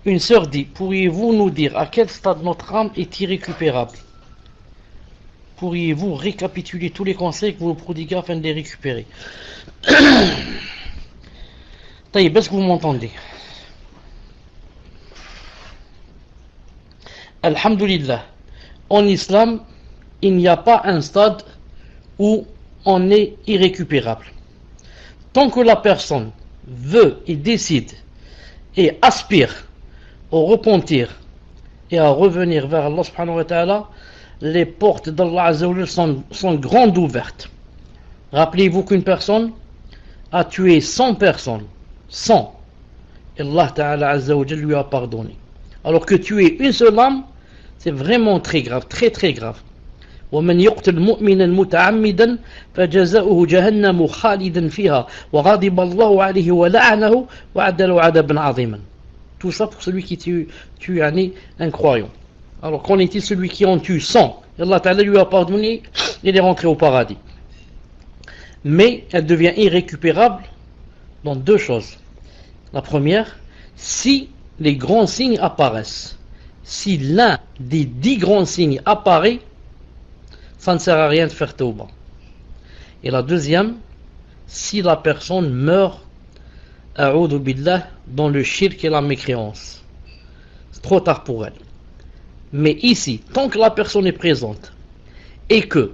Une sœur dit, pourriez-vous nous dire à quel stade notre âme est irrécupérable? Pourriez-vous récapituler tous les conseils que vous nous prodiguez afin de les récupérer? Taïb, est-ce que vous m'entendez? Alhamdulillah, en islam, il n'y a pas un stade où on est irrécupérable. Tant que la personne veut et décide et aspire au repentir et à revenir vers Allah subhanahu wa ta'ala, les portes d'Allah Azza wa Jalla sont grandes ouvertes. Rappelez-vous qu'une personne a tué 100 personnes, 100, et Allah Ta'ala Azza wa Jalla lui a pardonné. Alors que tuer une seule âme, c'est vraiment très grave, très très grave. ومن يقتل مؤمنا متعمدا فجزاؤه جهنم خالدا فيها وغضب الله عليه ولعنه وأعد له عذابا عظيما. Tout ça pour celui qui tue un croyant. Alors qu'en est-il celui qui en tue 100? Allah Ta'ala lui a pardonné, il est rentré au paradis. Mais elle devient irrécupérable dans deux choses. La première, si les grands signes apparaissent. Si l'un des 10 grands signes apparaît, ça ne sert à rien de faire tauba. Et la deuxième, si la personne meurt a'oudhu billah, dans le shirk et la mécréance. C'est trop tard pour elle. Mais ici, tant que la personne est présente et que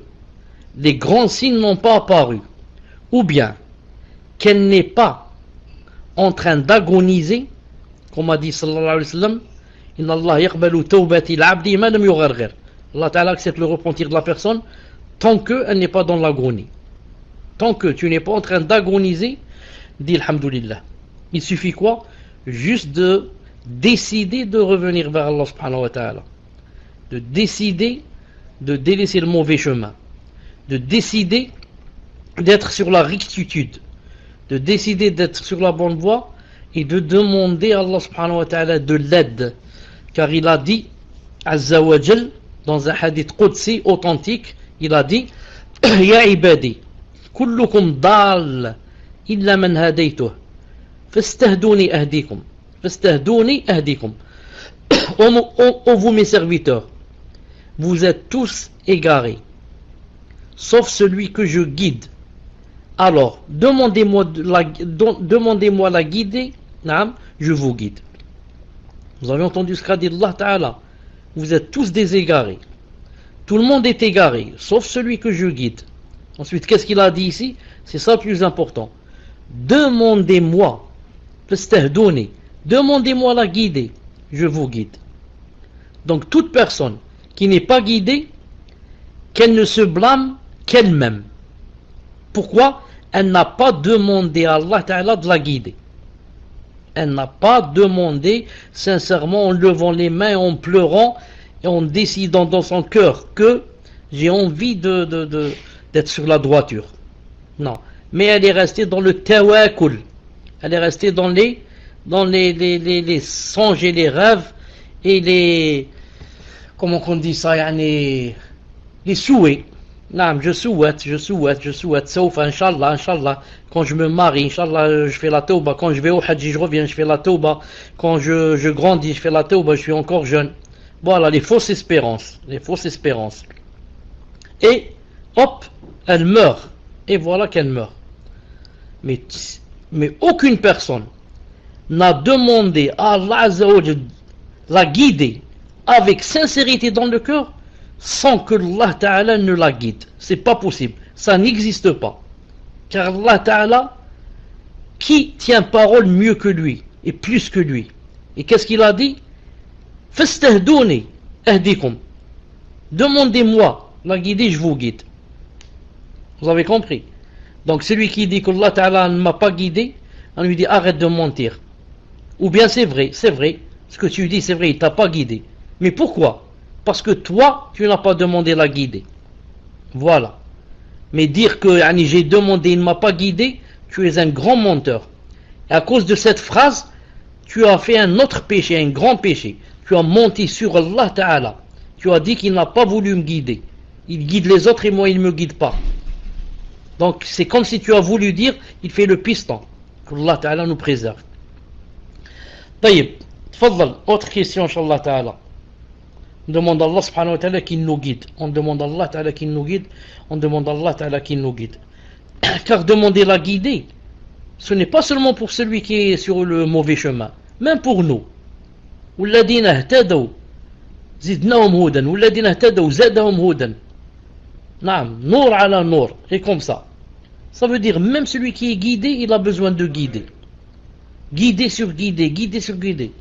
les grands signes n'ont pas apparu, ou bien qu'elle n'est pas en train d'agoniser, comme a dit sallallahu alayhi wa sallam, Inna Allah yaqbalu tawbati al-abdi ma lam yugharghir. Allah Ta'ala accepte le repentir de la personne tant qu'elle n'est pas dans l'agonie. Tant que tu n'es pas en train d'agoniser, dis alhamdulillah. Il suffit quoi? Juste de décider de revenir vers Allah subhanahu wa ta'ala. De décider de délaisser le mauvais chemin. De décider d'être sur la rectitude. De décider d'être sur la bonne voie et de demander à Allah subhanahu wa ta'ala de l'aide. Car il a dit, Azza wa Jal, dans un hadith qudsi authentique, il a dit Ya ibadi, kullukum dal illa man hadaytuh, fastahduni ahdikum, fastahduni ahdikum. Ô vous mes serviteurs, vous êtes tous égarés, sauf celui que je guide. Alors, demandez-moi la guider, je vous guide. Vous avez entendu ce qu'a dit Allah Ta'ala? Vous êtes tous des égarés. Tout le monde est égaré, sauf celui que je guide. Ensuite, qu'est-ce qu'il a dit ici? C'est ça le plus important. Demandez-moi, demandez-moi la guider, je vous guide. Donc toute personne qui n'est pas guidée, qu'elle ne se blâme qu'elle-même. Pourquoi? Elle n'a pas demandé à Allah Ta'ala de la guider. Elle n'a pas demandé sincèrement en levant les mains, en pleurant et en décidant dans son cœur que j'ai envie d'être sur la droiture. Non. Mais elle est restée dans le tawakkul. Elle est restée dans les songes et les rêves et les, comment on dit ça, les souhaits. Non, je souhaite, sauf Inch'Allah, quand je me marie, Inch'Allah, je fais la tauba, quand je vais au Hajj, je reviens, je fais la tauba, quand je grandis, je fais la tauba, je suis encore jeune. Voilà, les fausses espérances. Et, hop, elle meurt, et voilà qu'elle meurt. Mais aucune personne n'a demandé à Allah Azza wa Jalla la guider avec sincérité dans le cœur, sans que Allah Ta'ala ne la guide. C'est pas possible. Ça n'existe pas. Car Allah Ta'ala, qui tient parole mieux que lui et plus que lui? Et qu'est-ce qu'il a dit? Fastahduni ahdikum. Demandez-moi la guider, je vous guide. Vous avez compris? Donc celui qui dit que Allah Ta'ala ne m'a pas guidé, on lui dit arrête de mentir. Ou bien c'est vrai, ce que tu dis c'est vrai, il t'a pas guidé. Mais pourquoi? Parce que toi, tu n'as pas demandé la guider. Voilà. Mais dire que j'ai demandé, il ne m'a pas guidé, tu es un grand menteur. Et à cause de cette phrase, tu as fait un autre péché, un grand péché. Tu as menti sur Allah Ta'ala. Tu as dit qu'il n'a pas voulu me guider. Il guide les autres et moi il ne me guide pas. Donc c'est comme si tu as voulu dire, il fait le piston. Que Allah Ta'ala nous préserve. Taïb. Fadal, autre question, Inch'Allah Ta'ala. On demande à Allah subhanahu wa ta'ala qu'il nous guide. On demande à Allah ta'ala qu'il nous guide. On demande à Allah ta'ala qu'il nous guide. Car demander la guider, ce n'est pas seulement pour celui qui est sur le mauvais chemin, même pour nous. والذين اهتدوا زدناهم هودا والذين اهتدوا زادهم هودا. نعم, nour ala nour, et comme ça. Ça veut dire même celui qui est guidé, il a besoin de guider. Guider sur guider, guider sur guider.